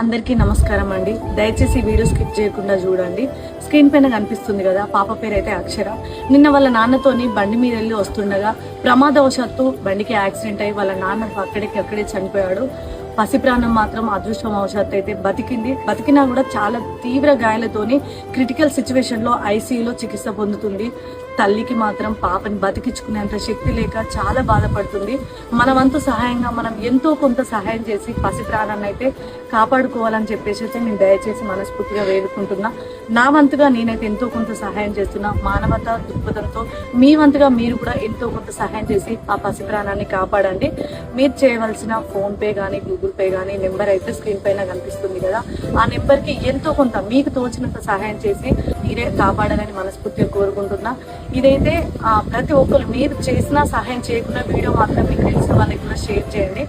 అందరికీ నమస్కారం అండి. దయచేసి వీడియో స్కిప్ చేయకుండా చూడండి. స్క్రీన్ పైన కనిపిస్తుంది కదా, పాప పేరు అయితే అక్షర. నిన్న వాళ్ళ నాన్నతోని బండి మీద వెళ్ళి వస్తుండగా ప్రమాదవశాత్తు బండికి యాక్సిడెంట్ అయ్యి వాళ్ళ నాన్న అక్కడే చనిపోయాడు. పసి ప్రాణం మాత్రం అదృష్టవశాత్తు అయితే బతికింది. బతికినా కూడా చాలా తీవ్ర గాయాలతోని క్రిటికల్ సిచ్యువేషన్ లో ఐసీయూలో చికిత్స పొందుతుంది. తల్లికి మాత్రం పాపని బతికించుకునేంత శక్తి లేక చాలా బాధపడుతుంది. మన వంతు సహాయంగా మనం ఎంతో కొంత సహాయం చేసి పసి ప్రాణాన్ని అయితే కాపాడుకోవాలని చెప్పేసి అయితే నేను దయచేసి మనస్ఫూర్తిగా వేడుకుంటున్నా. నా వంతుగా నేనైతే ఎంతో కొంత సహాయం చేస్తున్నా. మానవత దృక్పథంతో మీ వంతుగా మీరు కూడా ఎంతో కొంత సహాయం చేసి ఆ పసి ప్రాణాన్ని కాపాడండి. మీరు చేయవలసిన ఫోన్ పే కానీ గూగుల్ పే కానీ నెంబర్ అయితే స్క్రీన్ పైన కనిపిస్తుంది కదా, ఆ నెంబర్కి ఎంతో కొంత మీకు తోచినంత సహాయం చేసి మీరే కాపాడాలని మనస్ఫూర్తిగా కోరుకుంటున్నా. ఇదైతే ప్రతి ఒక్కరు మీరు చేసిన సహాయం చేయకుండా వీడియో మాత్రం మీకు తెలిసిన వాళ్ళకి కూడా షేర్ చేయండి.